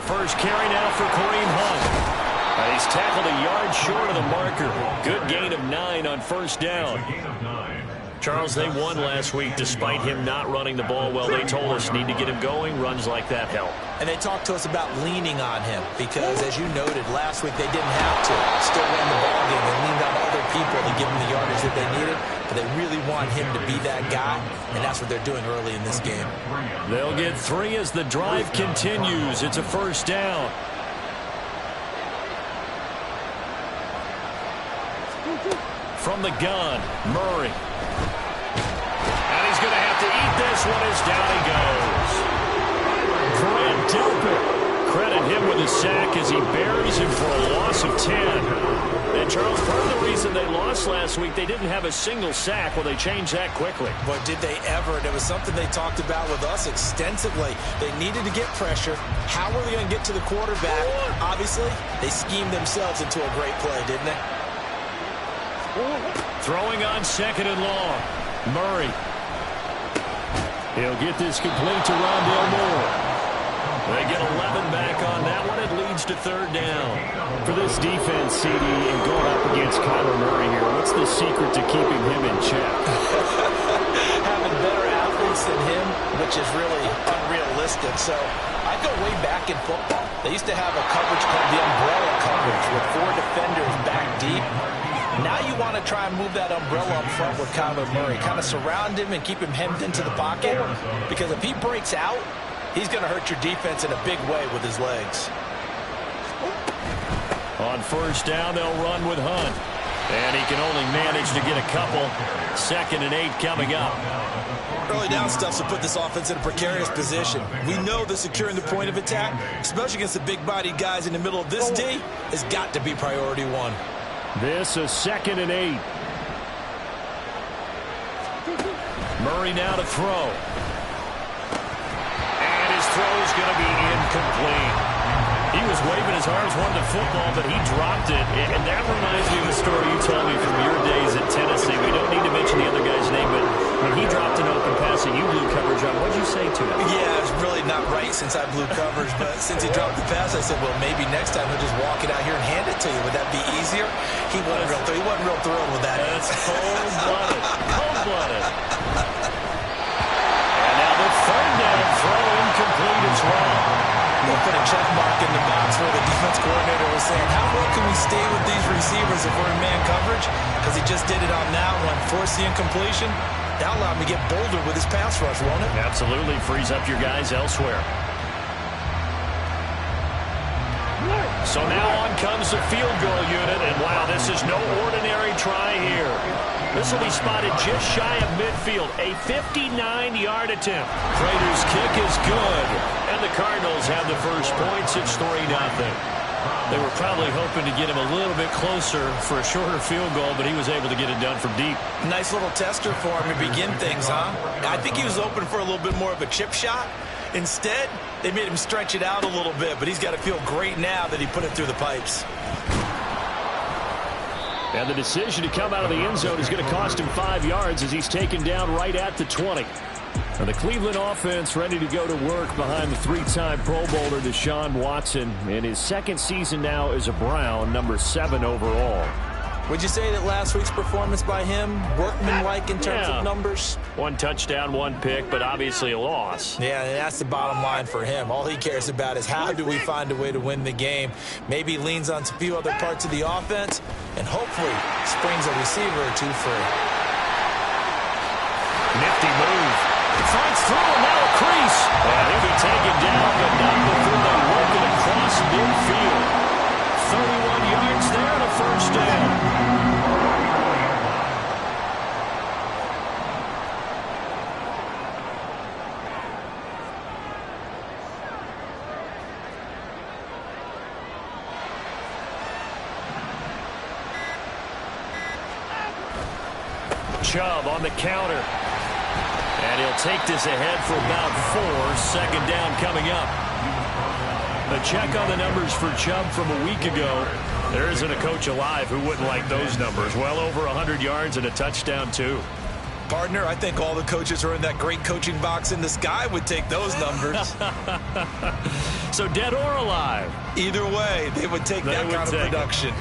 first carry now for Kareem Hunt. He's tackled a yard short of the marker. Good gain of 9 on first down. Charles, they won last week despite him not running the ball well. They told us need to get him going. Runs like that help. And they talked to us about leaning on him because, as you noted, last week they didn't have to. Still won the ball game. They leaned on other people to give him the yardage that they needed, but they really want him to be that guy, and that's what they're doing early in this game. They'll get 3 as the drive continues. It's a first down. From the gun, Murray. And he's going to have to eat this one as down he goes. Grant Delpit. Credit him with a sack as he buries him for a loss of 10. And, Charles, part of the reason they lost last week, they didn't have a single sack. Well, they changed that quickly. But did they ever? And it was something they talked about with us extensively. They needed to get pressure. How were they going to get to the quarterback? Obviously, they schemed themselves into a great play, didn't they? Throwing on second and long. Murray. He'll get this complete to Rondale Moore. They get 11 back on that one. It leads to third down. For this defense, CD, and going up against Kyler Murray here, what's the secret to keeping him in check? Having better athletes than him, which is really unrealistic. So I go way back in football. They used to have a coverage called the umbrella coverage with 4 defenders back deep. Now you want to try and move that umbrella up front with Kyler Murray. Kind of surround him and keep him hemmed into the pocket. Because if he breaks out, he's going to hurt your defense in a big way with his legs. On first down, they'll run with Hunt. And he can only manage to get a couple. 2nd and 8 coming up. Early down stuff to put this offense in a precarious position. We know that securing the point of attack, especially against the big-bodied guys in the middle of this D, has got to be priority 1. This is 2nd and 8. Murray now to throw. And his throw is going to be incomplete. He was waving his arms, wanting the football, but he dropped it. And that reminds me of a story you told me from your days at Tennessee. We don't need to mention the other guy's name, but when he dropped an open pass and you blew coverage on, what did you say to him? Yeah, it's really not right since I blew coverage, but since he dropped the pass, I said, well, maybe next time he'll just walk it out here and hand it to you. Would that be easier? He wasn't real thrilled with that. That's cold-blooded. Cold-blooded. And now the third down throw incomplete as well. They put a check mark in the box where the defense coordinator was saying, how well can we stay with these receivers if we're in man coverage? Because he just did it on that one, forced the incompletion. That'll allow him to get bolder with his pass rush, won't it? Absolutely. Frees up your guys elsewhere. So now on comes the field goal unit, and wow, this is no ordinary try here. This will be spotted just shy of midfield. A 59-yard attempt. Prater's kick is good, and the Cardinals have the first points. It's 3-0. They were probably hoping to get him a little bit closer for a shorter field goal, but he was able to get it done from deep. Nice little tester for him to begin things, huh? I think he was open for a little bit more of a chip shot. Instead, they made him stretch it out a little bit, but he's got to feel great now that he put it through the pipes. And the decision to come out of the end zone is going to cost him 5 yards as he's taken down right at the 20. And the Cleveland offense ready to go to work behind the 3-time Pro Bowler Deshaun Watson in his 2nd season now as a Brown, number 7 overall. Would you say that last week's performance by him, workmanlike in terms of numbers? 1 touchdown, 1 pick, but obviously a loss. Yeah, and that's the bottom line for him. All he cares about is how do we find a way to win the game. Maybe leans on a few other parts of the offense, and hopefully springs a receiver or 2 free. Nifty move. Finds through, and now a crease. And he'll be taken down, but not before they work it across midfield. 31 yards there and a first down. Chubb on the counter. And he'll take this ahead for about 4. 2nd down coming up. A check on the numbers for Chubb from a week ago. There isn't a coach alive who wouldn't like those numbers. Well over 100 yards and a touchdown, too. Partner, I think all the coaches are in that great coaching box in the sky would take those numbers. So dead or alive? Either way, they would take that kind of production.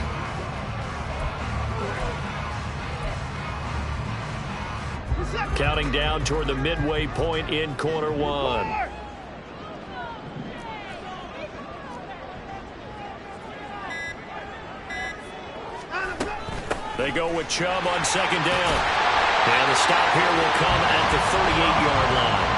Counting down toward the midway point in quarter one. They go with Chubb on second down. And the stop here will come at the 38-yard line.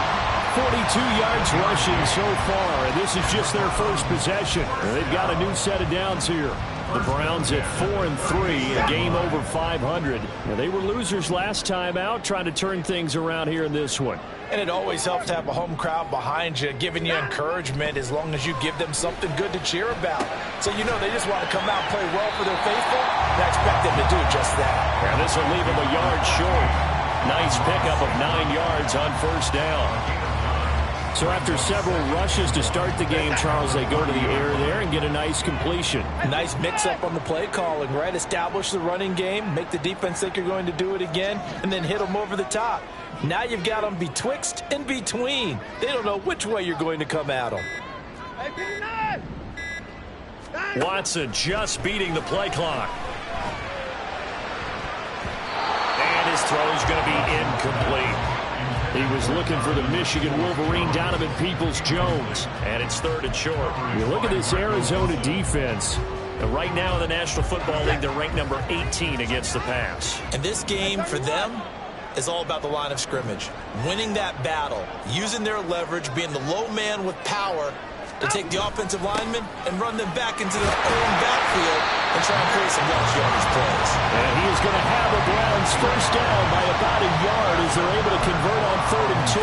42 yards rushing so far, and this is just their first possession. They've got a new set of downs here. The Browns at 4-3, a game over 500. Now, they were losers last time out, trying to turn things around here in this one. And it always helps to have a home crowd behind you, giving you encouragement as long as you give them something good to cheer about. So you know they just want to come out and play well for their faithful, and I expect them to do just that. And this will leave them a yard short. Nice pickup of 9 yards on first down. So after several rushes to start the game, Charles, they go to the air there and get a nice completion. Nice mix-up on the play calling, right? Establish the running game, make the defense think you're going to do it again, and then hit them over the top. Now you've got them betwixt and between. They don't know which way you're going to come at them. Watson just beating the play clock. And his throw's going to be incomplete. He was looking for the Michigan Wolverine, Donovan Peoples-Jones. And it's 3rd and short. You look at this Arizona defense. Right now in the National Football League, they're ranked number 18 against the pass. And this game for them is all about the line of scrimmage. Winning that battle, using their leverage, being the low man with power to take the offensive linemen and run them back into their own backfield and try and create some large yardage plays. And he is going to have the Browns first down by about a yard as they're able to convert on 3rd and 2.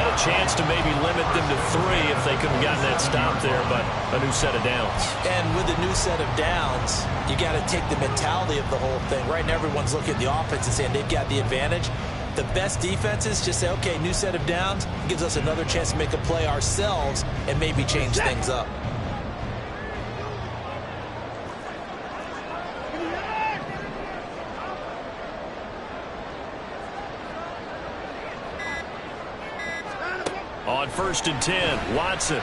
And a chance to maybe limit them to 3 if they could have gotten that stop there, but a new set of downs. And with a new set of downs, you got to take the mentality of the whole thing. Right now everyone's looking at the offense and saying they've got the advantage. The best defenses just say, okay, new set of downs, gives us another chance to make a play ourselves and maybe change things up. On 1st and 10, Watson.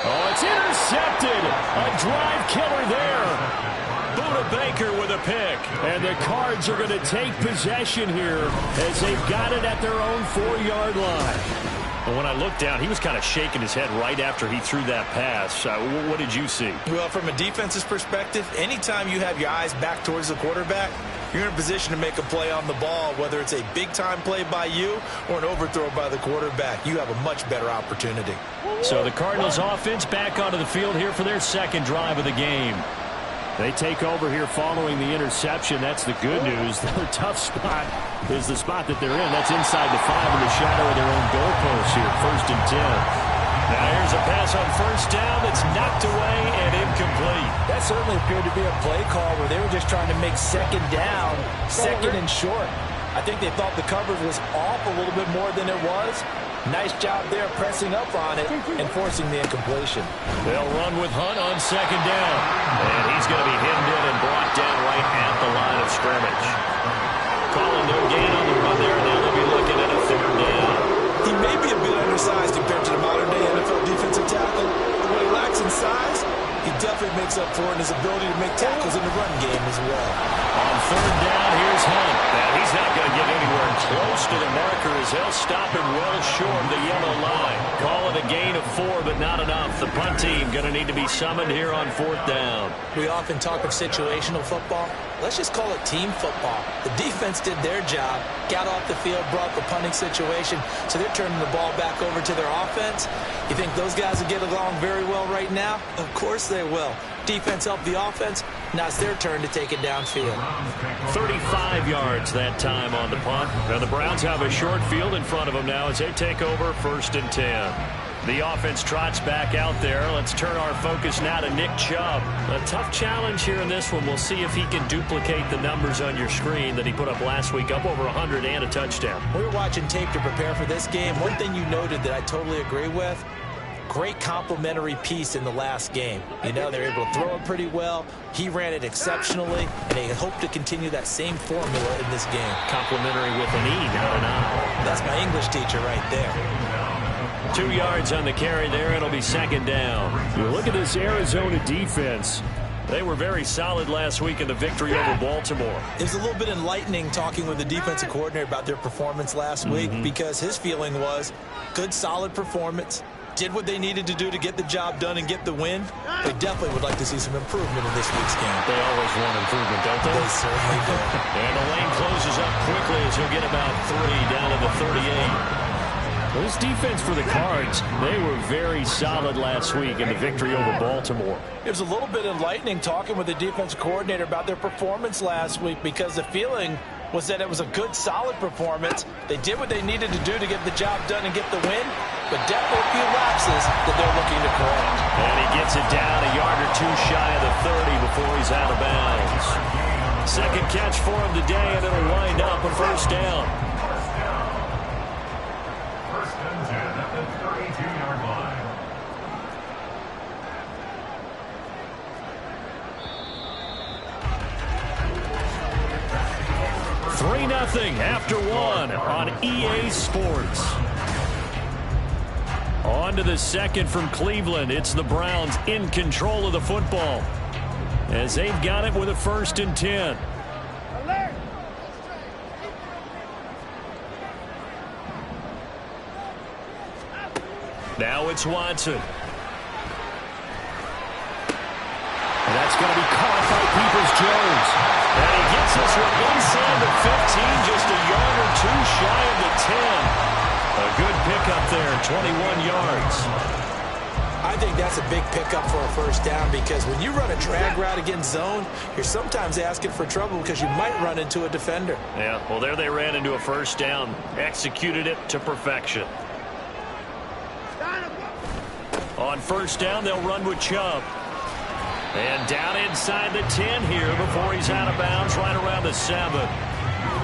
Oh, it's intercepted. A drive killer there. Buda Baker with a pick. And the Cards are going to take possession here as they've got it at their own 4-yard line. And when I looked down, he was kind of shaking his head right after he threw that pass. What did you see? Well, from a defense's perspective, anytime you have your eyes back towards the quarterback, you're in a position to make a play on the ball, whether it's a big-time play by you or an overthrow by the quarterback. You have a much better opportunity. So the Cardinals offense back onto the field here for their second drive of the game. They take over here following the interception. That's the good news. Their tough spot is the spot that they're in. That's inside the 5 in the shadow of their own goalpost here. 1st and 10. Now here's a pass on first down that's knocked away and incomplete. That certainly appeared to be a play call where they were just trying to make second down, second and short. I think they thought the coverage was off a little bit more than it was. Nice job there pressing up on it and forcing the incompletion. They'll run with Hunt on second down. And he's going to be hemmed in and brought down right at the line of scrimmage. Calling no gain on the run there. Now they'll be looking at a 3rd down. He may be a bit undersized compared to the modern-day NFL defensive tackle. But what he lacks in size, he definitely makes up for it in his ability to make tackles in the run game as well. On 3rd down, here's Hunt. Now he's not going to get anywhere close to the marker as they'll stop him well short of the yellow line. Call it a gain of 4, but not enough. The punt team going to need to be summoned here on 4th down. We often talk of situational football. Let's just call it team football. The defense did their job, got off the field, brought the punting situation, so they're turning the ball back over to their offense. You think those guys will get along very well right now? Of course they will. Defense helped the offense. Now it's their turn to take it downfield. 35 yards that time on the punt. Now the Browns have a short field in front of them now as they take over 1st and 10. The offense trots back out there. Let's turn our focus now to Nick Chubb. A tough challenge here in this one. We'll see if he can duplicate the numbers on your screen that he put up last week, up over 100 and a touchdown. We were watching tape to prepare for this game. One thing you noted that I totally agree with, great complementary piece in the last game. You know, they're able to throw it pretty well. He ran it exceptionally, and they hope to continue that same formula in this game. Complimentary with an E, not an I. That's my English teacher right there. 2 yards on the carry there. It'll be second down. You look at this Arizona defense. They were very solid last week in the victory over Baltimore. It was a little bit enlightening talking with the defensive coordinator about their performance last week, because his feeling was good, solid performance, did what they needed to do to get the job done and get the win. They definitely would like to see some improvement in this week's game. They always want improvement, don't they? They certainly do. And the lane closes up quickly as he'll get about 3 down to the 38. This defense for the Cards, they were very solid last week in the victory over Baltimore. It was a little bit enlightening talking with the defensive coordinator about their performance last week, because the feeling was that it was a good, solid performance. They did what they needed to do to get the job done and get the win, but definitely a few lapses that they're looking to correct. And he gets it down a yard or two shy of the 30 before he's out of bounds. Second catch for him today, and it'll wind up a first down. First and 10 at the 32-yard line. Three 3-0 after one on EA Sports. On to the second from Cleveland. It's the Browns in control of the football as they've got it with a 1st and 10. Now it's Watson. And that's going to be caught by Peoples-Jones. And he gets this one inside the 15, just a yard or two shy of the 10. A good pickup there, 21 yards. I think that's a big pickup for a first down, because when you run a drag route against zone, you're sometimes asking for trouble because you might run into a defender. Yeah, well, there they ran into a first down, executed it to perfection. On first down, they'll run with Chubb. And down inside the 10 here before he's out of bounds, right around the 7.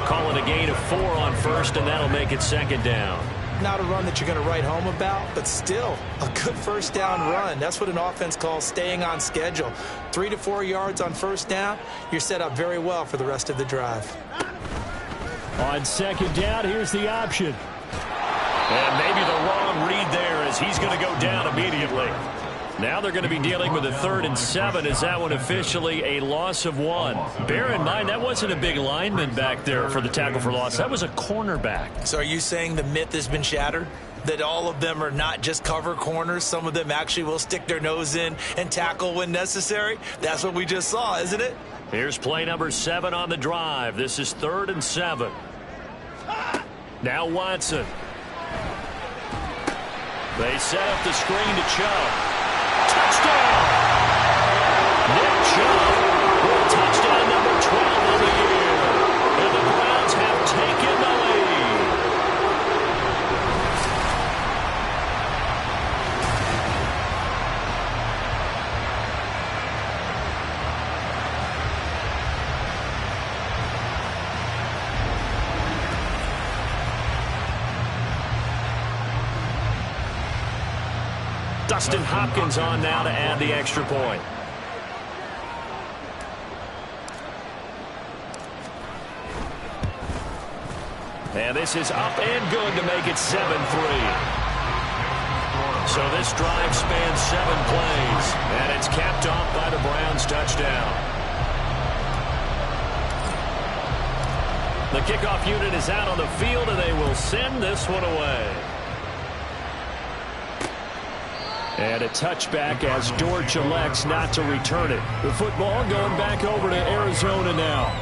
Call it a gain of 4 on first, and that'll make it second down. Not a run that you're going to write home about, but still a good first down run. That's what an offense calls staying on schedule. 3 to 4 yards on first down, you're set up very well for the rest of the drive. On second down, here's the option. And maybe the wrong read there, as he's going to go down immediately. Now they're going to be dealing with a 3rd and 7 as that one officially a loss of 1. Bear in mind, that wasn't a big lineman back there for the tackle for loss. That was a cornerback. So are you saying the myth has been shattered? That all of them are not just cover corners? Some of them actually will stick their nose in and tackle when necessary? That's what we just saw, isn't it? Here's play number 7 on the drive. This is 3rd and 7. Now Watson. They set up the screen to Chubb. Touchdown! Nick Chubb with touchdown number 12 of the year. And the Browns have taken the lead. Dustin Hopkins on now to add the extra point. And this is up and good to make it 7-3. So this drive spans 7 plays, and it's capped off by the Browns touchdown. The kickoff unit is out on the field, and they will send this one away. And a touchback as Dortch elects not to return it. The football going back over to Arizona now.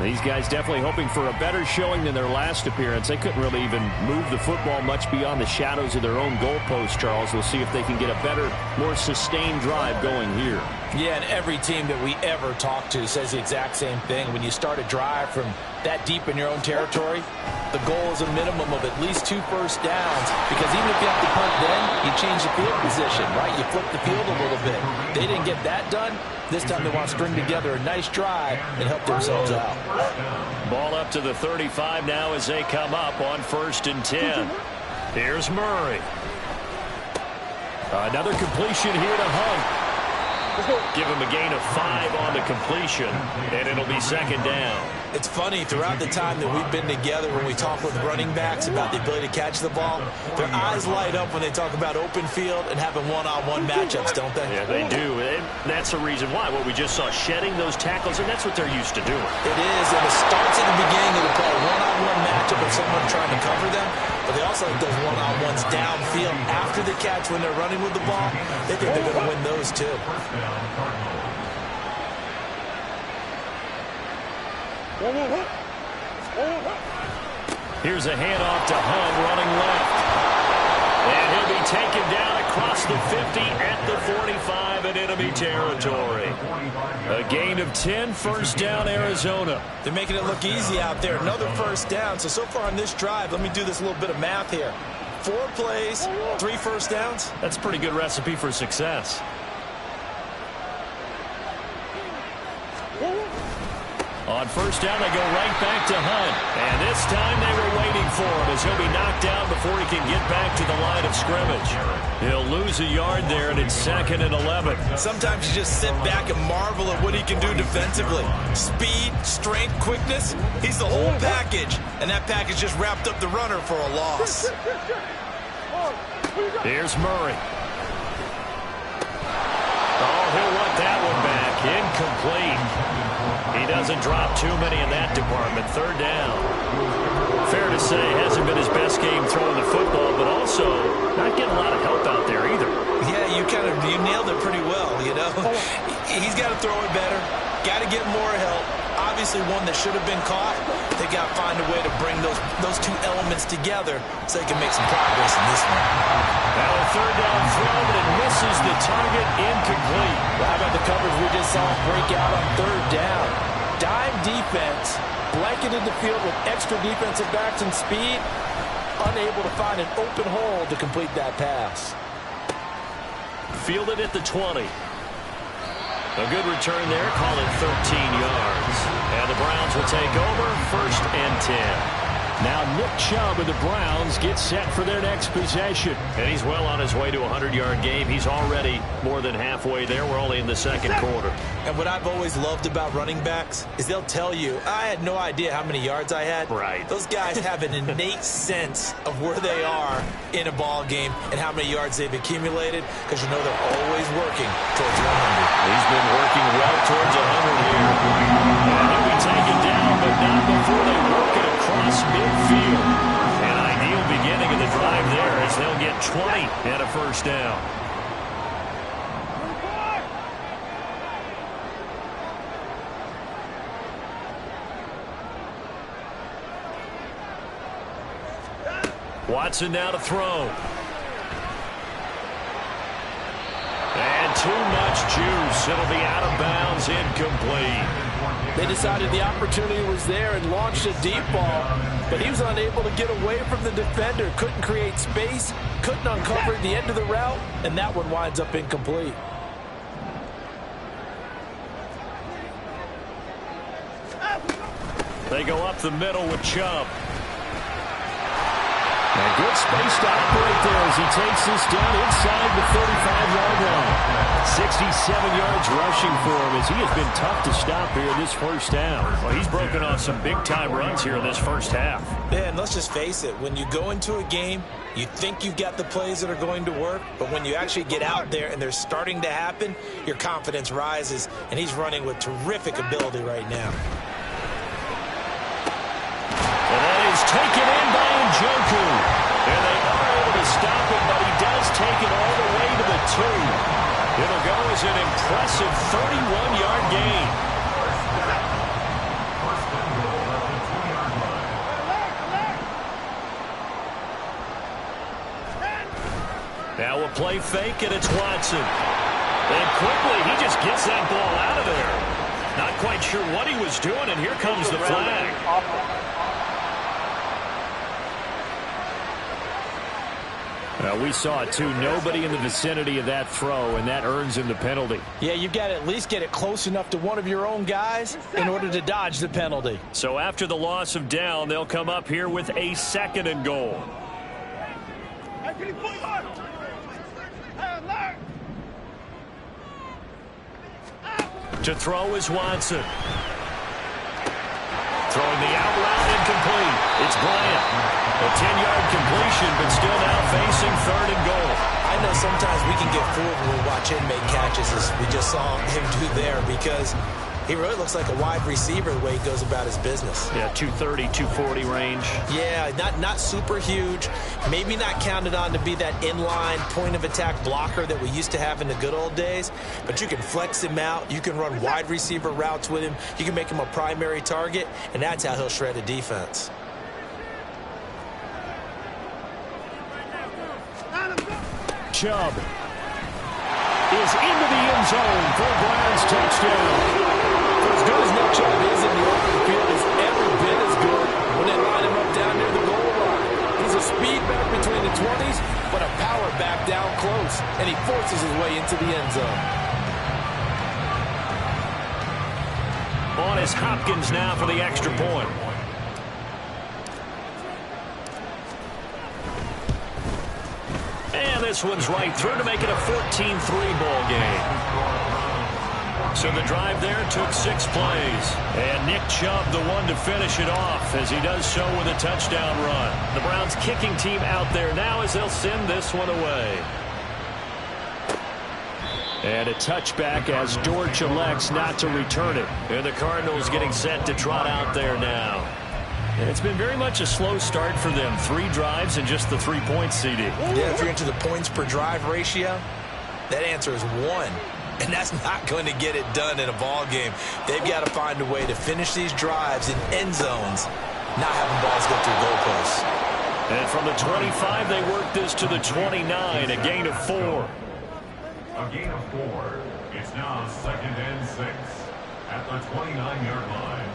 These guys definitely hoping for a better showing than their last appearance. They couldn't really even move the football much beyond the shadows of their own goalpost, Charles. We'll see if they can get a better, more sustained drive going here. Yeah, and every team that we ever talk to says the exact same thing. When you start a drive from that deep in your own territory, the goal is a minimum of at least 2 first downs, because even if you have to punt then, you change the field position, right? You flip the field a little bit. They didn't get that done. This time they want to string together a nice drive and help themselves out. Ball up to the 35 now as they come up on 1st and 10. Here's Murray. Another completion here to Hunt. Give him a gain of 5 on the completion, and it'll be second down. It's funny, throughout the time that we've been together, when we talk with running backs about the ability to catch the ball, their eyes light up when they talk about open field and having one-on-one matchups, don't they? Yeah, they do. And that's the reason why. What we just saw, shedding those tackles, and that's what they're used to doing. It is, and it starts at the beginning of the play. One-on-one matchup of someone trying to cover them, but they also like those one-on-ones downfield after the catch when they're running with the ball. They think they're going to win those, too. Here's a handoff to Hunt running left. And he'll be taken down across the 50 at the 45 in enemy territory. A gain of 10, first down, Arizona. They're making it look easy out there. Another first down. So far on this drive, let me do this little bit of math here. 4 plays, 3 first downs. That's a pretty good recipe for success. On first down, they go right back to Hunt. And this time they were waiting for him as he'll be knocked down before he can get back to the line of scrimmage. He'll lose a yard there, and it's 2nd and 11. Sometimes you just sit back and marvel at what he can do defensively. Speed, strength, quickness. He's the whole package. And that package just wrapped up the runner for a loss. Here's Murray. Oh, he'll want that one back. Incomplete. He doesn't drop too many in that department. 3rd down. Fair to say, hasn't been his best game throwing the football, but also not getting a lot of help out there either. Yeah, you nailed it pretty well, you know. He's got to throw it better. Got to get more help. Obviously one that should have been caught. They got to find a way to bring those 2 elements together so they can make some progress in this one. Now a 3rd down throw, but it misses the target. Incomplete. Well, how about the coverage we just saw break out on 3rd down? Dime defense, blanketed the field with extra defensive backs and speed, unable to find an open hole to complete that pass. Fielded at the 20. A good return there, call it 13 yards. And the Browns will take over, 1st and 10. Now Nick Chubb of the Browns gets set for their next possession. And he's well on his way to a 100-yard game. He's already more than halfway there. We're only in the 2nd quarter. And what I've always loved about running backs is they'll tell you, I had no idea how many yards I had. Right. Those guys have an innate sense of where they are in a ball game and how many yards they've accumulated, because you know they're always working towards 100. He's been working well towards 100 here. And he'll be taken down, but not before they work it across midfield. An ideal beginning of the drive there as they'll get 20 and a first down. Watson now to throw. And too much juice. It'll be out of bounds, incomplete. They decided the opportunity was there and launched a deep ball, but he was unable to get away from the defender. Couldn't create space, couldn't uncover the end of the route, and that one winds up incomplete. They go up the middle with Chubb. And good space to operate there as he takes this down inside the 35-yard line. 67 yards rushing for him as he has been tough to stop here in this first half. Well, he's broken off some big-time runs here in this first half. Yeah, and let's just face it. When you go into a game, you think you've got the plays that are going to work, but when you actually get out there and they're starting to happen, your confidence rises, and he's running with terrific ability right now. And that is taken in by Njoku. And they are able to stop it, but he does take it all the way to the 2. It'll go as an impressive 31-yard gain. Now a play fake, and it's Watson. And quickly, he just gets that ball out of there. Not quite sure what he was doing, and here comes the flag. We saw it, too. Nobody in the vicinity of that throw, and that earns him the penalty. Yeah, you've got to at least get it close enough to one of your own guys in order to dodge the penalty. So after the loss of down, they'll come up here with a 2nd and goal. To throw is Watson. Throwing the out route incomplete. It's Bryant. A 10-yard completion, but still now facing 3rd and goal. I know sometimes we can get fooled when we watch him make catches, as we just saw him do there, because he really looks like a wide receiver the way he goes about his business. Yeah, 230, 240 range. Yeah, not super huge. Maybe not counted on to be that inline point-of-attack blocker that we used to have in the good old days. But you can flex him out. You can run wide receiver routes with him. You can make him a primary target, and that's how he'll shred a defense. Chubb is into the end zone for a Browns touchdown. For as good as Nick Chubb is in the open field, is every bit as good when they line him up down near the goal line. He's a speed back between the 20s, but a power back down close, and he forces his way into the end zone. On is Hopkins now for the extra point. And this one's right through to make it a 14-3 ball game. So the drive there took 6 plays. And Nick Chubb, the one to finish it off, as he does so with a touchdown run. The Browns kicking team out there now as they'll send this one away. And a touchback as Dortch elects not to return it. And the Cardinals getting set to trot out there now. And it's been very much a slow start for them. 3 drives and just the 3 points, CD. Yeah, if you're into the points per drive ratio, that answer is 1. And that's not going to get it done in a ball game. They've got to find a way to finish these drives in end zones, not having balls go through goalposts. And from the 25, they work this to the 29, a gain of 4. A gain of 4. It's now 2nd and 6 at the 29-yard line.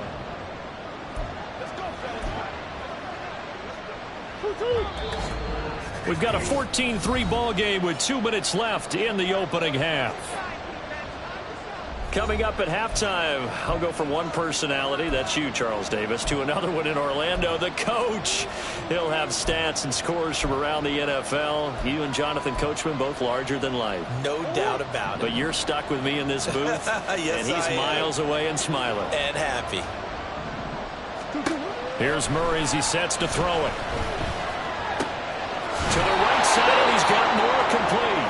We've got a 14-3 ball game with 2 minutes left in the opening half. Coming up at halftime, I'll go from one personality, that's you, Charles Davis, to another one in Orlando, the coach. He'll have stats and scores from around the NFL. You and Jonathan Coachman both larger than life. No doubt about it. But you're stuck with me in this booth, yes, and he's miles away and smiling. And happy. Here's Murray as he sets to throw it. To the right side, and he's got more complete.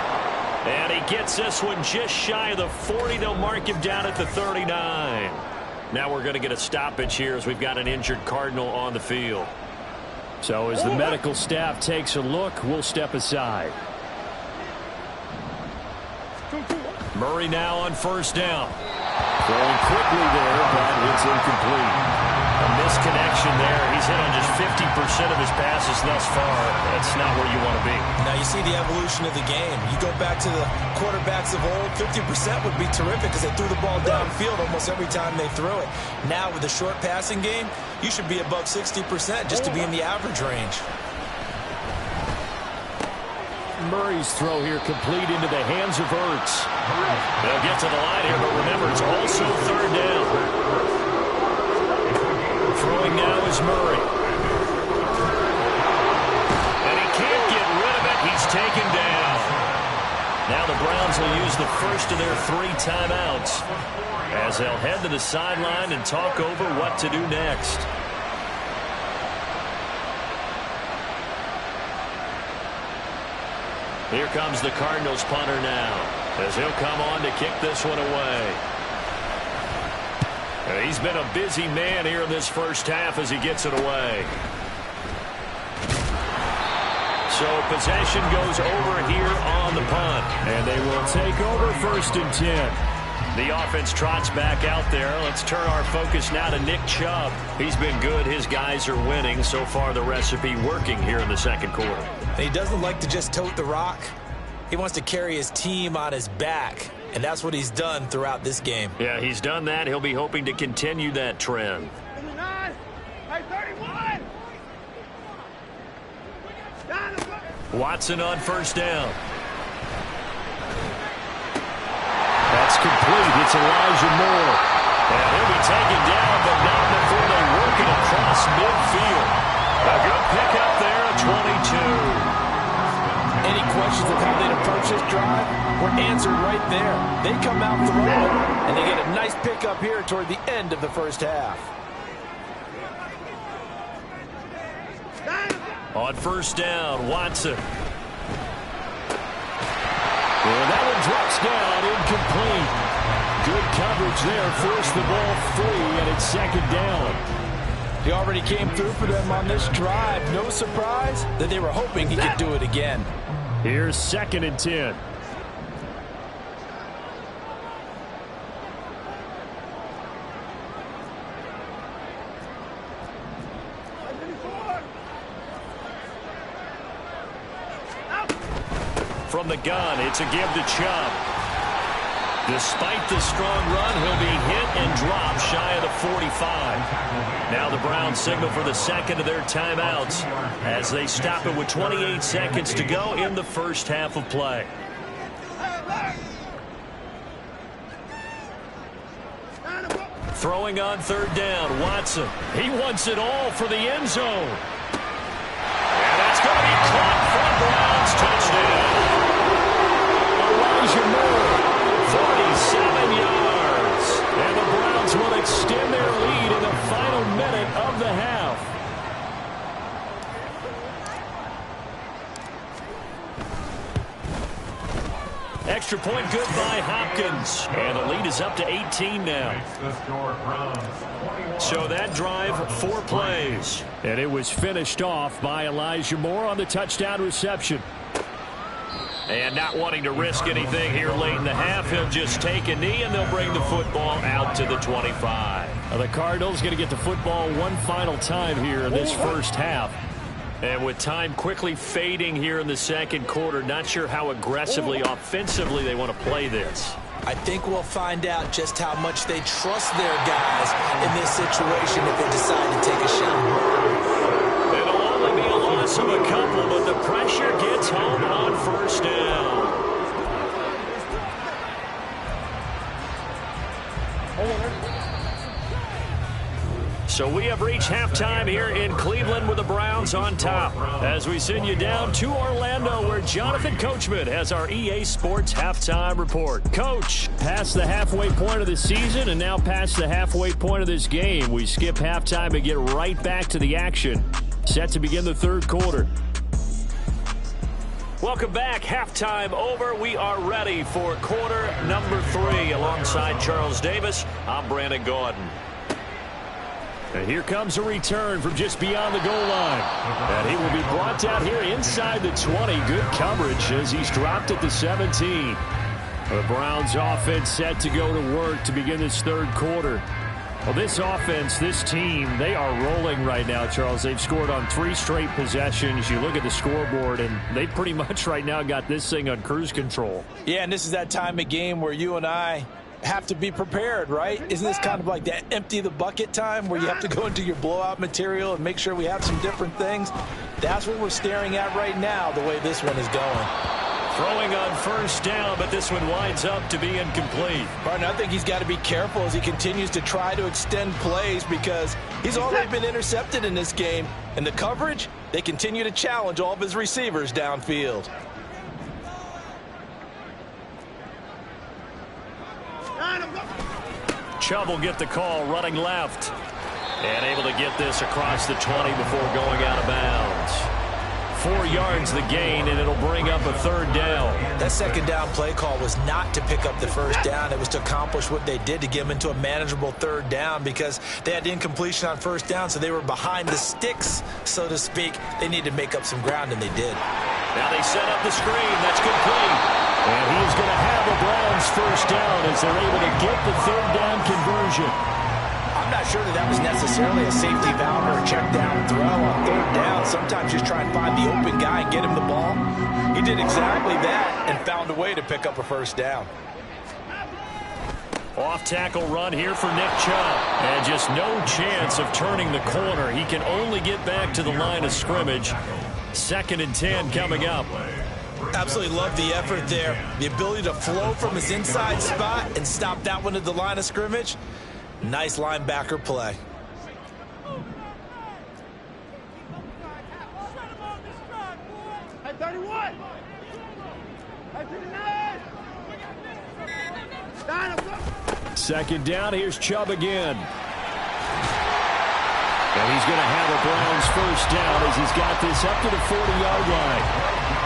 And he gets this one just shy of the 40. They'll mark him down at the 39. Now we're going to get a stoppage here as we've got an injured Cardinal on the field. So as the medical staff takes a look, we'll step aside. Murray now on 1st down. Throwing quickly there, but it's incomplete. A misconnection there. He's hit on just 50% of his passes thus far. That's not where you want to be. Now you see the evolution of the game. You go back to the quarterbacks of old, 50% would be terrific because they threw the ball downfield almost every time they threw it. Now with the short passing game, you should be above 60% just to be in the average range. Murray's throw here complete into the hands of Ertz. They'll get to the line here, but remember, it's also 3rd down. Throwing now is Murray. And he can't get rid of it. He's taken down. Now the Browns will use the first of their 3 timeouts as they'll head to the sideline and talk over what to do next. Here comes the Cardinals punter now as he'll come on to kick this one away. He's been a busy man here in this first half as he gets it away. So possession goes over here on the punt. And they will take over 1st and 10. The offense trots back out there. Let's turn our focus now to Nick Chubb. He's been good. His guys are winning. So far the recipe working here in the 2nd quarter. He doesn't like to just tote the rock. He wants to carry his team on his back. And that's what he's done throughout this game. Yeah, he's done that. He'll be hoping to continue that trend. 31. Watson on 1st down. That's complete. It's Elijah Moore. And he'll be taken down, but not before they work it across midfield. A good pickup there at 22. Any questions of how they'd approach this drive were answered right there. They come out throwing, and they get a nice pickup here toward the end of the first half. On first down, Watson. And that one drops down, incomplete. Good coverage there, forced the ball free, and it's second down. He already came through for them on this drive. No surprise that they were hoping he could do it again. Here's 2nd and 10. From the gun, it's a give to Chubb. Despite the strong run, he'll be hit and dropped shy of the 45. Now the Browns signal for the second of their timeouts as they stop it with 28 seconds to go in the first half of play. Throwing on third down, Watson. He wants it all for the end zone. And that's going to be caught for the Browns. Touchdown. Elijah Moore, 47 yards. And the Browns will extend their lead in the final minute of the half. Extra point good by Hopkins. And the lead is up to 18 now. So that drive, 4 plays. And it was finished off by Elijah Moore on the touchdown reception. And not wanting to risk anything here late in the half, he'll just take a knee and they'll bring the football out to the 25. The Cardinals going to get the football one final time here in this first half. And with time quickly fading here in the second quarter, not sure how aggressively, offensively they want to play this. I think we'll find out just how much they trust their guys in this situation if they decide to take a shot. It'll only be a loss of a couple, but the pressure gets home on first down. So we have reached halftime here in Cleveland with the Browns on top. As we send you down to Orlando where Jonathan Coachman has our EA Sports Halftime Report. Coach, past the halfway point of the season and now past the halfway point of this game. We skip halftime and get right back to the action. Set to begin the third quarter. Welcome back. Halftime over. We are ready for quarter number 3. Alongside Charles Davis, I'm Brandon Gaudin. And here comes a return from just beyond the goal line. And he will be brought down here inside the 20. Good coverage as he's dropped at the 17. The Browns offense set to go to work to begin this third quarter. Well, this offense, this team, they are rolling right now, Charles. They've scored on 3 straight possessions. You look at the scoreboard, and they pretty much right now got this thing on cruise control. Yeah, and this is that time of game where you and I have to be prepared, right? Isn't this kind of like that empty the bucket time where you have to go into your blowout material and make sure we have some different things? That's what we're staring at right now, the way this one is going. Throwing on first down, but this one winds up to be incomplete. Martin, I think he's got to be careful as he continues to try to extend plays because he's already been intercepted in this game. And the coverage, they continue to challenge all of his receivers downfield. Chubb will get the call running left. And able to get this across the 20 before going out of bounds. 4 yards the gain, and it'll bring up a third down. That second down play call was not to pick up the first down. It was to accomplish what they did to get them into a manageable third down because they had incompletion on first down, so they were behind the sticks, so to speak. They needed to make up some ground, and they did. Now they set up the screen. That's complete. And he's going to have a Browns first down as they're able to get the third down conversion. I'm not sure that was necessarily a safety valve or a check down throw on third down. Sometimes just try and find the open guy and get him the ball. He did exactly that and found a way to pick up a first down. Off tackle run here for Nick Chubb. And just no chance of turning the corner. He can only get back to the line of scrimmage. 2nd and 10 coming up. Absolutely love the effort there. The ability to flow from his inside spot and stop that one at the line of scrimmage. Nice linebacker play. Hey, 31. Second down, here's Chubb again. And he's going to have a Browns first down as he's got this up to the 40-yard line.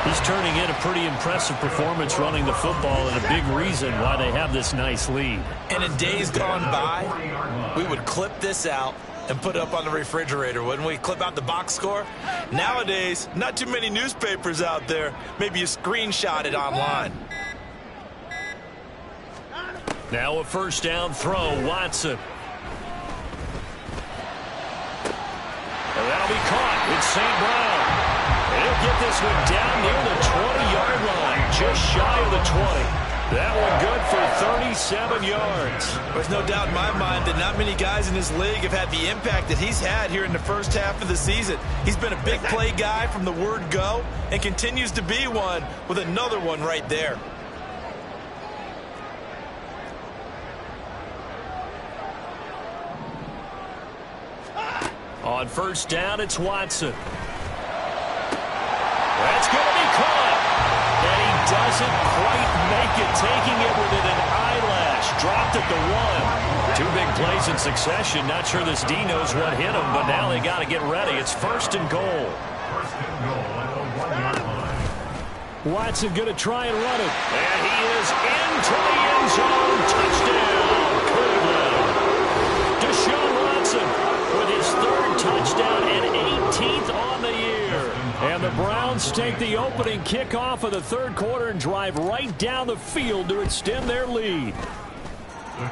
He's turning in a pretty impressive performance running the football, and a big reason why they have this nice lead. And in days gone by, we would clip this out and put it up on the refrigerator, wouldn't we? Clip out the box score. Nowadays, not too many newspapers out there. Maybe you screenshot it online. Now a first down throw, Watson. And that'll be caught. It's St. Brown. And he'll get this one down near the 20-yard line, just shy of the 20. That one good for 37 yards. There's no doubt in my mind that not many guys in this league have had the impact that he's had here in the first half of the season. He's been a big play guy from the word go and continues to be one with another one right there. On first down, it's Watson. That's going to be caught. And he doesn't quite make it, taking it within an eyelash. Dropped at the 1. Two big plays in succession. Not sure this D knows what hit him, but now they got to get ready. It's first and goal. First and goal at the 1-yard line. Watson going to try and run it. And he is into the end zone. Touchdown, Cleveland. Deshaun Watson with his third touchdown and 18th on the year. And the Browns take the opening kickoff of the third quarter and drive right down the field to extend their lead.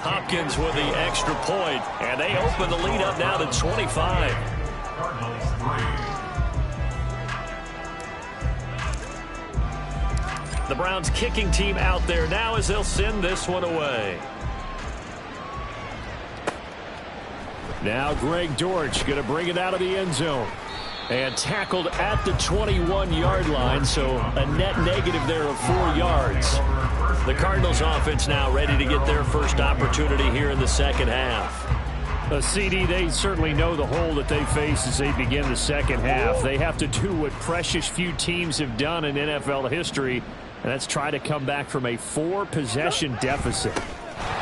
Hopkins with the extra point, and they open the lead up now to 25. Cardinals 3. The Browns kicking team out there now as they'll send this one away. Now Greg Dortch going to bring it out of the end zone. And tackled at the 21-yard line, so a net negative there of 4 yards. The Cardinals offense now ready to get their first opportunity here in the second half. A CD, they certainly know the hole that they face as they begin the second half. They have to do what precious few teams have done in NFL history, and that's try to come back from a 4-possession deficit.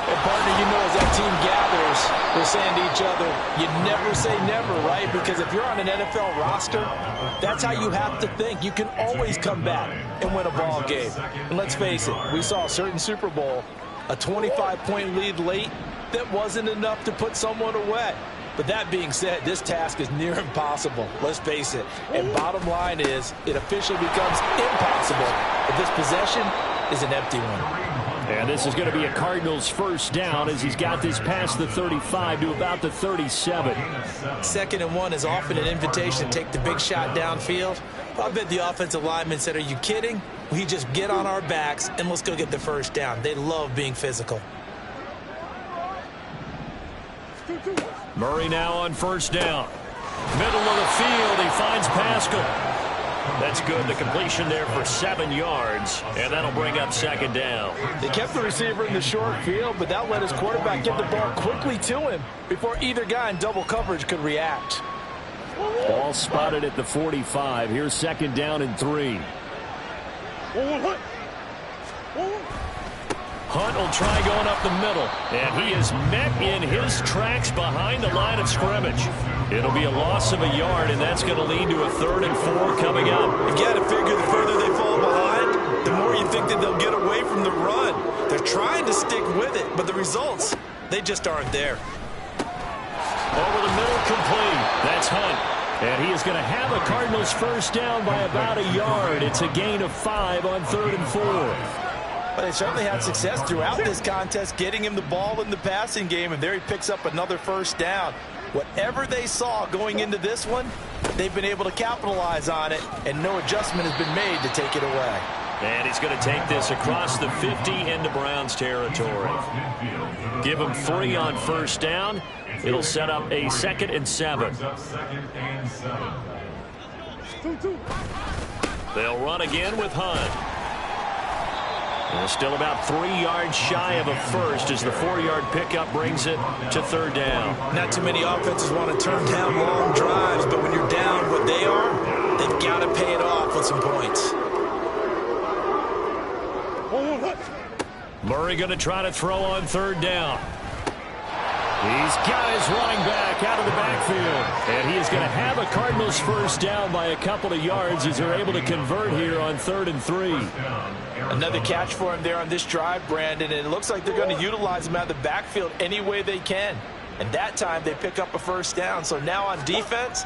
And partner, you know, as that team gathers, we're saying to each other, you never say never, right? Because if you're on an NFL roster, that's how you have to think. You can always come back and win a ball game. And let's face it, we saw a certain Super Bowl, a 25-point lead late that wasn't enough to put someone away. But that being said, this task is near impossible. Let's face it. And bottom line is, it officially becomes impossible if this possession is an empty one. And this is going to be a Cardinals first down as he's got this past the 35 to about the 37. 2nd and 1 is often an invitation to take the big shot downfield. I bet the offensive lineman said, are you kidding? We just get on our backs and let's go get the first down. They love being physical. Murray now on first down. Middle of the field, he finds Pascal. That's good. The completion there for 7 yards, and that'll bring up second down. They kept the receiver in the short field, but that let his quarterback get the ball quickly to him before either guy in double coverage could react. Ball spotted at the 45. Here's second down and 3. Hunt will try going up the middle, and he is met in his tracks behind the line of scrimmage. It'll be a loss of a yard, and that's going to lead to a 3rd and 4 coming up. You got to figure the further they fall behind, the more you think that they'll get away from the run. They're trying to stick with it, but the results, they just aren't there. Over the middle, complete. That's Hunt. And he is going to have a Cardinals first down by about a yard. It's a gain of 5 on 3rd and 4. But they certainly had success throughout this contest getting him the ball in the passing game, and there he picks up another first down. Whatever they saw going into this one, they've been able to capitalize on it, and no adjustment has been made to take it away. And he's going to take this across the 50 into Browns territory. Give him 3 on first down. It'll set up a 2nd and 7. They'll run again with Hunt. They're still about 3 yards shy of a first as the 4-yard pickup brings it to 3rd down. Not too many offenses want to turn down long drives, but when you're down what they are, they've got to pay it off with some points. Murray going to try to throw on third down. He's got his running back out of the backfield. And he is going to have a Cardinals first down by a couple of yards as they're able to convert here on 3rd and 3. Another catch for him there on this drive, Brandon, and it looks like they're going to utilize him out of the backfield any way they can. And that time they pick up a first down. So now on defense,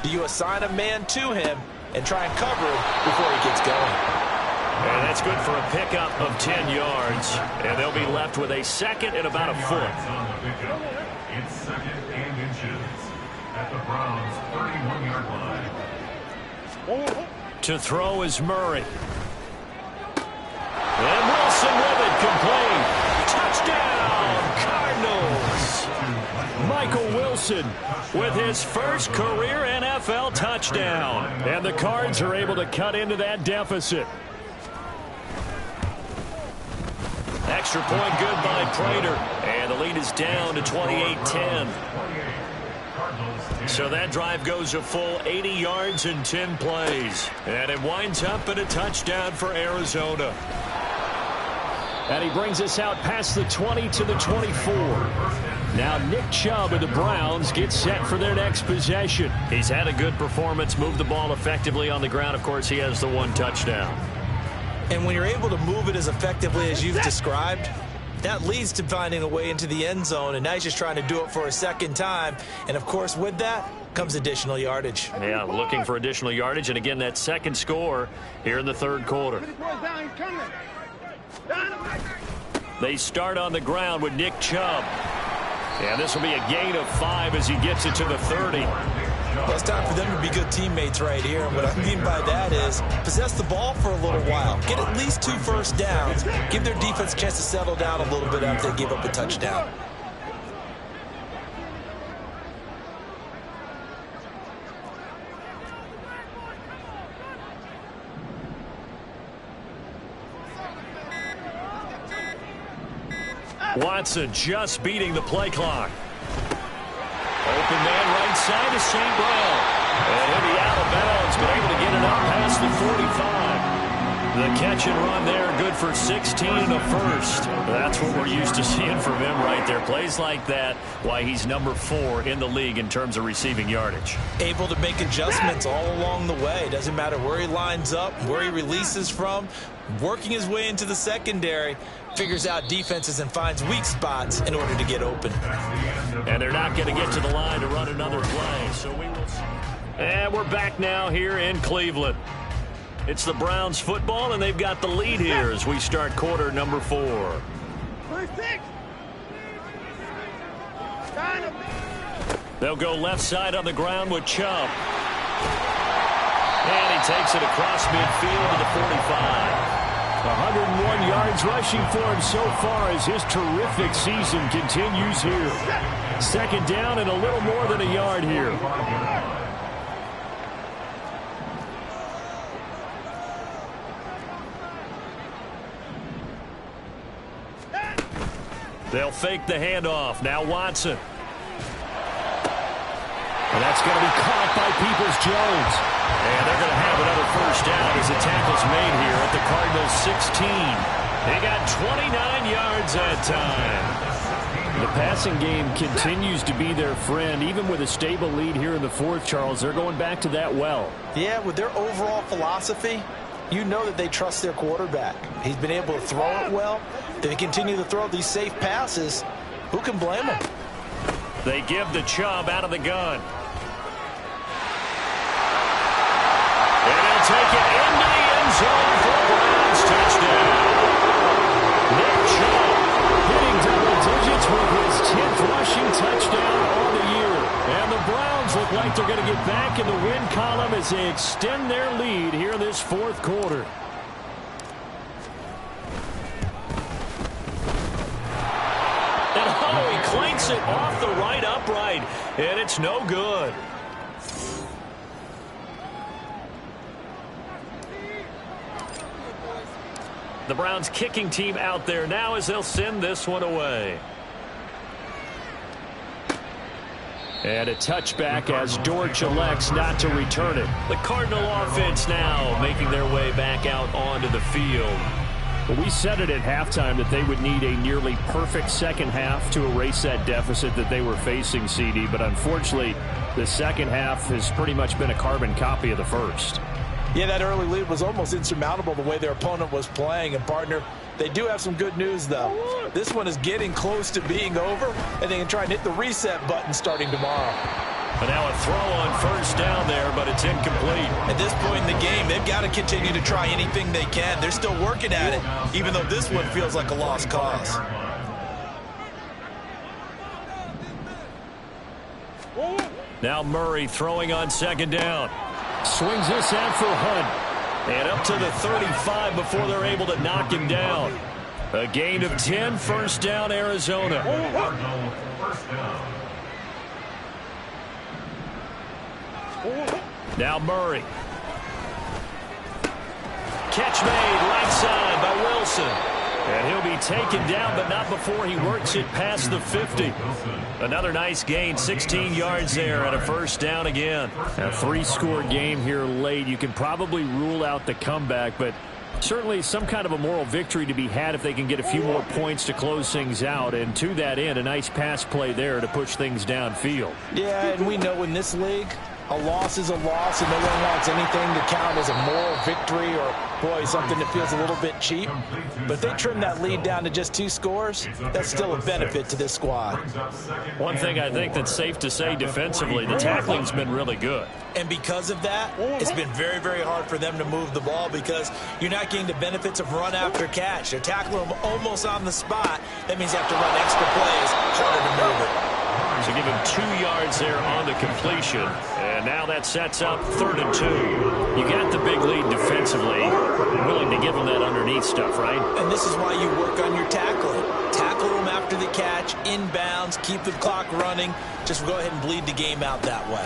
do you assign a man to him and try and cover him before he gets going? And that's good for a pickup of 10 yards. And they'll be left with a second and about a foot. It's 2nd and inches at the Browns' 31-yard line. To throw is Murray. And Wilson with it, complete. Touchdown, Cardinals. Michael Wilson with his first career NFL touchdown. And the Cards are able to cut into that deficit. Extra point good by Prater. And the lead is down to 28-10. So that drive goes a full 80 yards in 10 plays. And it winds up in a touchdown for Arizona. And he brings us out past the 20 to the 24. Now Nick Chubb of the Browns gets set for their next possession. He's had a good performance, moved the ball effectively on the ground. Of course, he has the one touchdown. And when you're able to move it as effectively as you've described, that leads to finding a way into the end zone, and now he's just trying to do it for a second time. And, of course, with that comes additional yardage. Yeah, looking for additional yardage, and again, that second score here in the third quarter. They start on the ground with Nick Chubb. And this will be a gain of 5 as he gets it to the 30. Well, it's time for them to be good teammates right here. And what I mean by that is possess the ball for a little while. Get at least 2 first downs. Give their defense a chance to settle down a little bit after they give up a touchdown. Watson just beating the play clock. Open man right side to St. Brown. And he'll be out of bounds, but able to get it out past the 45. The catch and run there, good for 16 and a first. That's what we're used to seeing from him right there. Plays like that, why he's number 4 in the league in terms of receiving yardage. Able to make adjustments all along the way. Doesn't matter where he lines up, where he releases from. Working his way into the secondary. Figures out defenses and finds weak spots in order to get open. And they're not going to get to the line to run another play. So we will see. And we're back now here in Cleveland. It's the Browns football, and they've got the lead here as we start quarter number 4. They'll go left side on the ground with Chubb. And he takes it across midfield to the 45. 101 yards rushing for him so far as his terrific season continues here. Second down and a little more than a yard here. They'll fake the handoff. Now Watson. And that's going to be caught by Peoples-Jones. And they're going to have another first down as the tackle's made here at the Cardinals 16. They got 29 yards that time. The passing game continues to be their friend. Even with a stable lead here in the fourth, Charles, they're going back to that well. Yeah, with their overall philosophy, you know that they trust their quarterback. He's been able to throw it well. They continue to throw these safe passes. Who can blame them? They give the Chubb out of the gun. And he'll take it into the end zone for a Browns touchdown. Nick Chubb hitting double digits with his 10th rushing touchdown on the year. And the Browns look like they're going to get back in the win column as they extend their lead here in this fourth quarter. And oh, he clanks it off the right upright, and it's no good. The Browns kicking team out there now as they'll send this one away. And a touchback as Dortch elects not to return it. The Cardinal offense now making their way back out onto the field. We said it at halftime that they would need a nearly perfect second half to erase that deficit that they were facing, CD. But unfortunately, the second half has pretty much been a carbon copy of the first. Yeah, that early lead was almost insurmountable the way their opponent was playing. And, partner, they do have some good news, though. This one is getting close to being over, and they can try and hit the reset button starting tomorrow. But now a throw on first down there, but it's incomplete. At this point in the game, they've got to continue to try anything they can. They're still working at it, even though this one feels like a lost cause. Now Murray throwing on second down. Swings this out for Hunt. And up to the 35 before they're able to knock him down. A gain of 10, first down, Arizona. Now Murray. Catch made right side by Wilson. And he'll be taken down, but not before he works it past the 50. Another nice gain, 16 yards there, and a first down again. A three-score game here late. You can probably rule out the comeback, but certainly some kind of a moral victory to be had if they can get a few more points to close things out. And to that end, a nice pass play there to push things downfield. Yeah, and we know in this league, a loss is a loss, and no one wants anything to count as a moral victory or, boy, something that feels a little bit cheap. But if they trim that lead down to just 2 scores, that's still a benefit to this squad. One thing I think that's safe to say defensively, the tackling's been really good. And because of that, it's been very, very hard for them to move the ball because you're not getting the benefits of run after catch. They're tackling them almost on the spot. That means you have to run extra plays, harder to move it. So give him 2 yards there on the completion. And now that sets up 3rd and 2. You got the big lead defensively. Willing to give them that underneath stuff, right? And this is why you work on your tackling. Tackle them after the catch, inbounds, keep the clock running. Just go ahead and bleed the game out that way.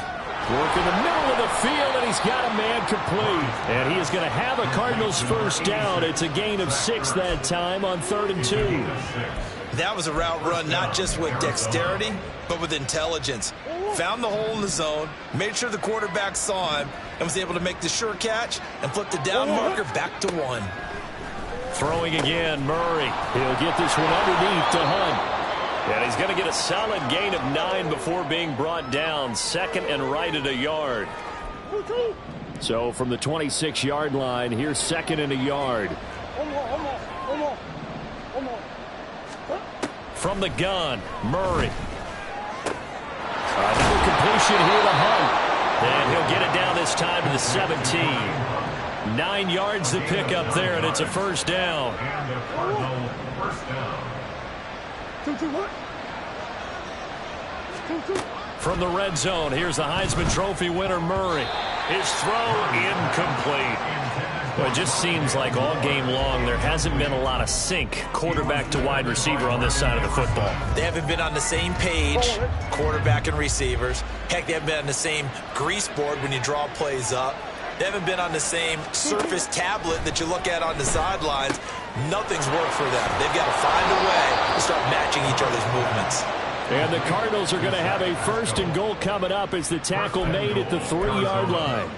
Work in the middle of the field, and he's got a man complete. And he is going to have a Cardinals first down. It's a gain of 6 that time on 3rd and 2. That was a route run not just with dexterity, but with intelligence. Found the hole in the zone, made sure the quarterback saw him, and was able to make the sure catch and flip the down marker back to 1. Throwing again, Murray. He'll get this one underneath to Hunt. And he's going to get a solid gain of 9 before being brought down. 2nd and right at a yard. So from the 26-yard line, here's 2nd and a yard. From the gun, Murray. Another completion here to Hunt. And he'll get it down this time to the 17. 9 yards to pick up there, and it's a first down. From the red zone, here's the Heisman Trophy winner, Murray. His throw incomplete. Well, it just seems like all game long there hasn't been a lot of sync quarterback to wide receiver on this side of the football. They haven't been on the same page, quarterback and receivers. Heck, they haven't been on the same grease board when you draw plays up. They haven't been on the same surface tablet that you look at on the sidelines. Nothing's worked for them. They've got to find a way to start matching each other's movements. And the Cardinals are going to have a 1st and goal coming up as the tackle made at the 3-yard line.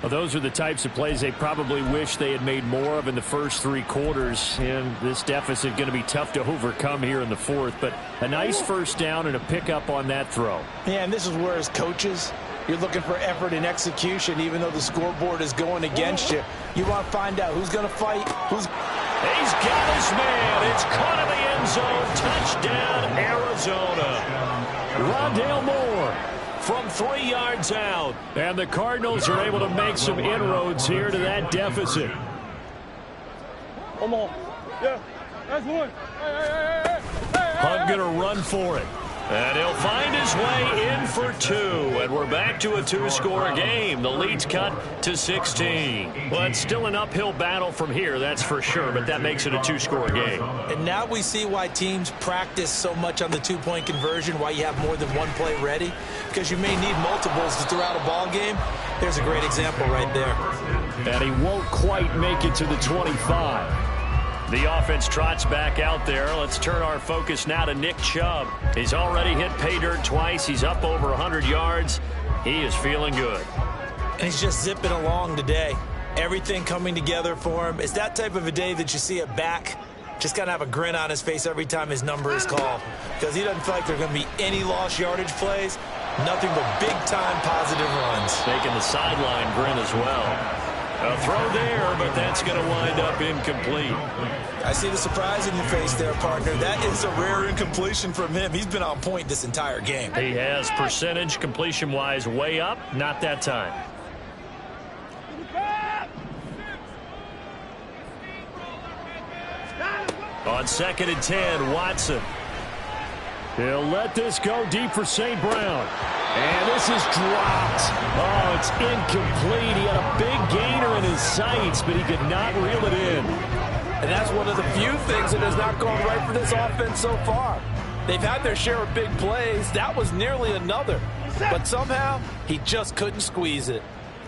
Well, those are the types of plays they probably wish they had made more of in the first 3 quarters. And this deficit going to be tough to overcome here in the 4th. But a nice first down and a pickup on that throw. Yeah, and this is where as coaches, you're looking for effort and execution. Even though the scoreboard is going against you, you want to find out who's going to fight, who's... He's got his man. It's caught in the end zone. Touchdown, Arizona. Rondale Moore from 3 yards out. And the Cardinals are able to make some inroads here to that deficit. Come on. Yeah, that's one. Hunt going to run for it. And he'll find his way in for 2. And we're back to a 2-score game. The lead's cut to 16. Well, it's still an uphill battle from here, that's for sure, but that makes it a 2-score game. And now we see why teams practice so much on the 2-point conversion, why you have more than one play ready, because you may need multiples to throw out a ball game. There's a great example right there. And he won't quite make it to the 25. The offense trots back out there. Let's turn our focus now to Nick Chubb. He's already hit pay dirt twice. He's up over 100 yards. He is feeling good. And he's just zipping along today. Everything coming together for him. It's that type of a day that you see a back just kind of have a grin on his face every time his number is called, because he doesn't feel like there are going to be any lost yardage plays, nothing but big-time positive runs. Making the sideline grin as well. A throw there, but that's going to wind up incomplete. I see the surprise in your face there, partner. That is a rare incompletion from him. He's been on point this entire game. He has percentage completion-wise way up, not that time. On 2nd and 10, Watson. He'll let this go deep for St. Brown. And this is dropped. Oh, it's incomplete. He had a big gainer in his sights, but he could not reel it in. And that's one of the few things that has not gone right for this offense so far. They've had their share of big plays. That was nearly another. But somehow, he just couldn't squeeze it.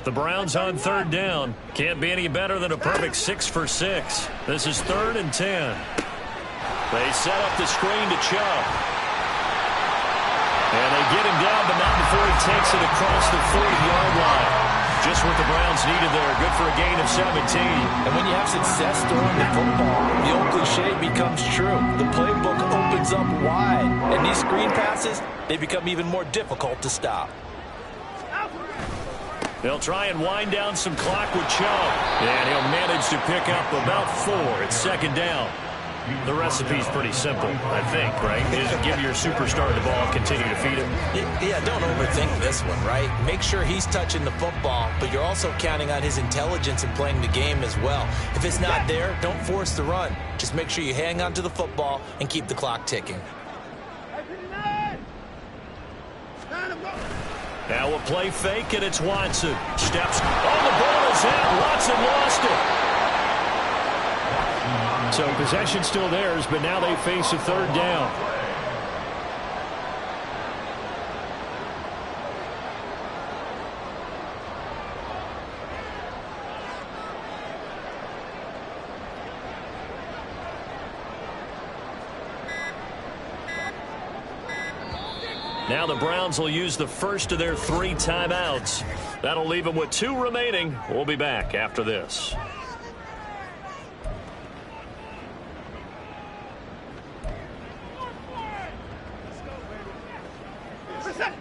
The Browns on 3rd down. Can't be any better than a perfect 6 for 6. This is 3rd and 10. They set up the screen to Chubb. And they get him down, but not before he takes it across the 40-yard line. Just what the Browns needed there. Good for a gain of 17. And when you have success throwing the football, the old cliche becomes true. The playbook opens up wide. And these screen passes, they become even more difficult to stop. They'll try and wind down some clock with Chubb. And he'll manage to pick up about 4. It's 2nd down. The recipe's pretty simple, I think, right? Just give your superstar the ball, continue to feed him. Yeah, don't overthink this one, right? Make sure he's touching the football, but you're also counting on his intelligence in playing the game as well. If it's not there, don't force the run. Just make sure you hang on to the football and keep the clock ticking. Now a play fake, and it's Watson. Steps. Oh, the ball is out. Watson lost it. So possession still theirs, but now they face a 3rd down. Now the Browns will use the first of their 3 timeouts. That'll leave them with 2 remaining. We'll be back after this.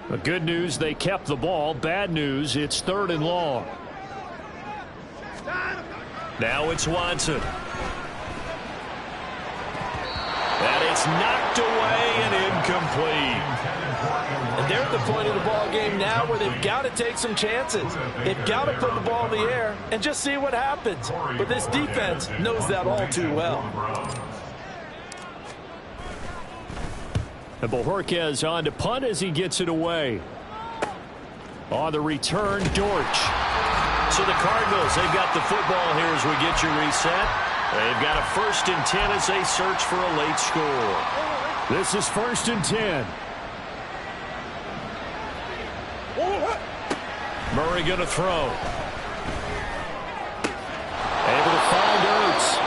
The good news, they kept the ball. Bad news, it's 3rd and long. Now it's Watson. And it's knocked away and incomplete. And they're at the point of the ball game now where they've got to take some chances. They've got to put the ball in the air and just see what happens. But this defense knows that all too well. And Bojorquez on to punt as he gets it away. On the return, Dortch. So the Cardinals, they've got the football here as we get you reset. They've got a 1st and 10 as they search for a late score. This is 1st and 10. Murray going to throw. Able to find Ertz.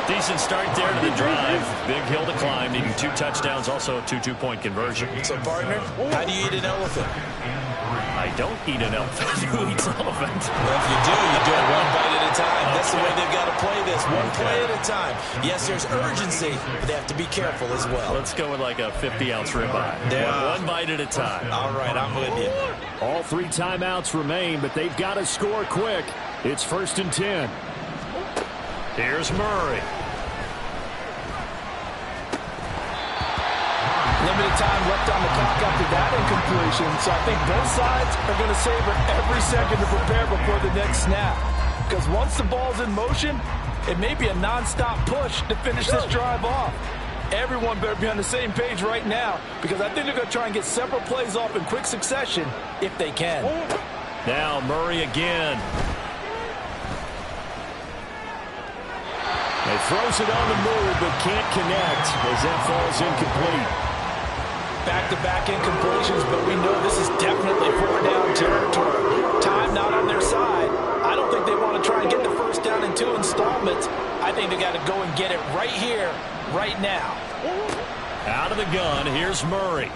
Decent start there to the drive. Big hill to climb, needing 2 touchdowns, also a 2-2-point conversion. So, partner, how do you eat an elephant? I don't eat an elephant. Who eats elephant? Well, if you do it one bite at a time. That's the way they've got to play this, one play at a time. Yes, there's urgency, but they have to be careful as well. Let's go with like a 50-ounce ribeye. Yeah. One bite at a time. All right, I'm with you. All 3 timeouts remain, but they've got to score quick. It's 1st and 10. Here's Murray. Limited time left on the clock after that incompletion, so I think both sides are going to savor every second to prepare before the next snap. Because once the ball's in motion, it may be a non-stop push to finish this drive off. Everyone better be on the same page right now, because I think they're going to try and get several plays off in quick succession if they can. Now Murray again. He throws it on the move, but can't connect as that falls incomplete. Back-to-back incompletions, but we know this is definitely 4th down territory. Time not on their side. I don't think they want to try and get the 1st down in 2 installments. I think they got to go and get it right here, right now. Out of the gun, here's Murray.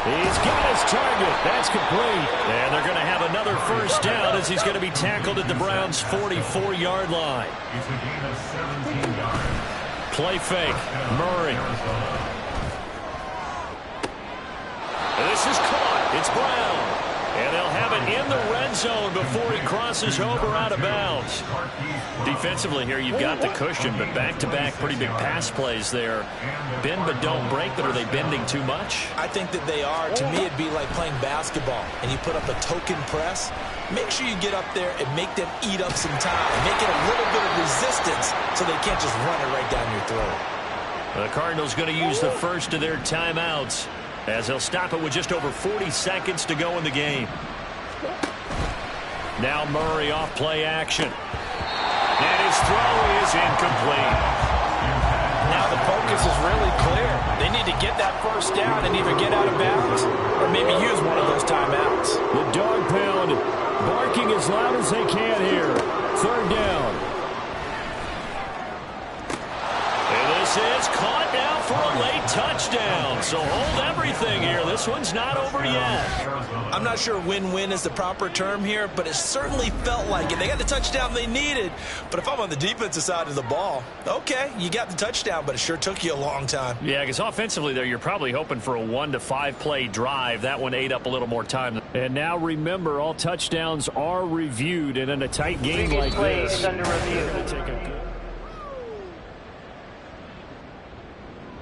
He's got his target. That's complete. And they're going to have another first down as he's going to be tackled at the Browns' 44-yard line. It's a gain of 17 yards. Play fake. Murray. This is caught. It's Brown. And they'll have it in the red zone before he crosses over out of bounds. Defensively here, you've got the cushion, but back-to-back pretty big pass plays there. Bend but don't break, but are they bending too much? I think that they are. To me, it'd be like playing basketball, and you put up a token press. Make sure you get up there and make them eat up some time. Make it a little bit of resistance so they can't just run it right down your throat. The Cardinals going to use the first of their timeouts, as they'll stop it with just over 40 seconds to go in the game. Now Murray off play action. And his throw is incomplete. Now the focus is really clear. They need to get that first down and either get out of bounds or maybe use one of those timeouts. The dog pound barking as loud as they can here. Third down. And this is caught now for a late touchdown. So hold everything here. This one's not over yet. I'm not sure win-win is the proper term here, but it certainly felt like it. They got the touchdown they needed. But if I'm on the defensive side of the ball, okay, you got the touchdown, but it sure took you a long time. Yeah, because offensively there, you're probably hoping for a 1 to 5 play drive. That one ate up a little more time. And now remember, all touchdowns are reviewed, and in a tight game like this, is under review.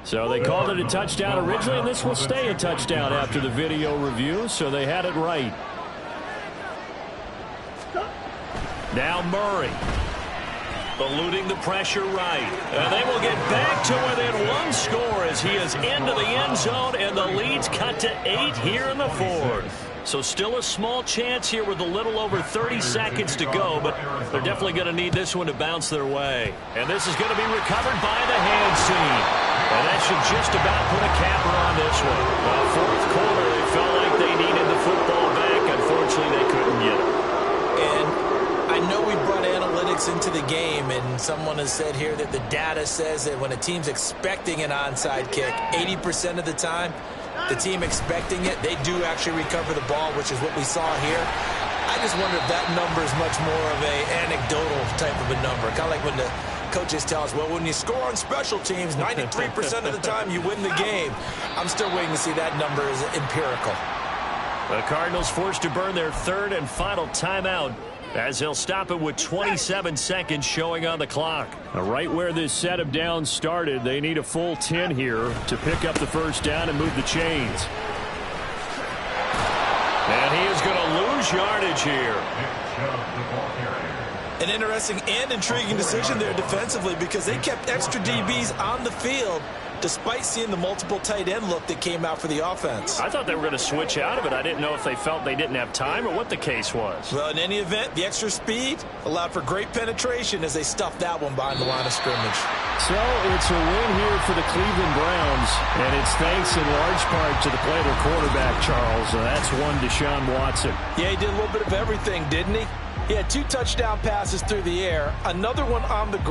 So they called it a touchdown originally, and this will stay a touchdown after the video review, so they had it right. Now Murray. Eluding the pressure right. And they will get back to within one score as he is into the end zone, and the lead's cut to 8 here in the fourth. So still a small chance here with a little over 30 seconds to go, but they're definitely going to need this one to bounce their way. And this is going to be recovered by the hands team. And that should just about put a capper on this one. Fourth quarter, they felt like they needed the football back. Unfortunately, they couldn't get it. And I know we brought analytics into the game, and someone has said here that the data says that when a team's expecting an onside kick, 80% of the time, the team expecting it, they do actually recover the ball, which is what we saw here. I just wonder if that number is much more of a anecdotal type of a number. Kind of like when the coaches tell us, well, when you score on special teams, 93% of the time you win the game. I'm still waiting to see that number as empirical. The Cardinals forced to burn their third and final timeout, as they'll stop it with 27 seconds showing on the clock. Right where this set of downs started, they need a full 10 here to pick up the first down and move the chains. And he is going to lose yardage here. An interesting and intriguing decision there defensively, because they kept extra DBs on the field despite seeing the multiple tight end look that came out for the offense. I thought they were going to switch out of it. I didn't know if they felt they didn't have time or what the case was. Well, in any event, the extra speed allowed for great penetration as they stuffed that one behind the line of scrimmage. So it's a win here for the Cleveland Browns, and it's thanks in large part to the play of their quarterback, Charles. And that's one Deshaun Watson. Yeah, he did a little bit of everything, didn't he? He had 2 touchdown passes through the air, another one on the ground.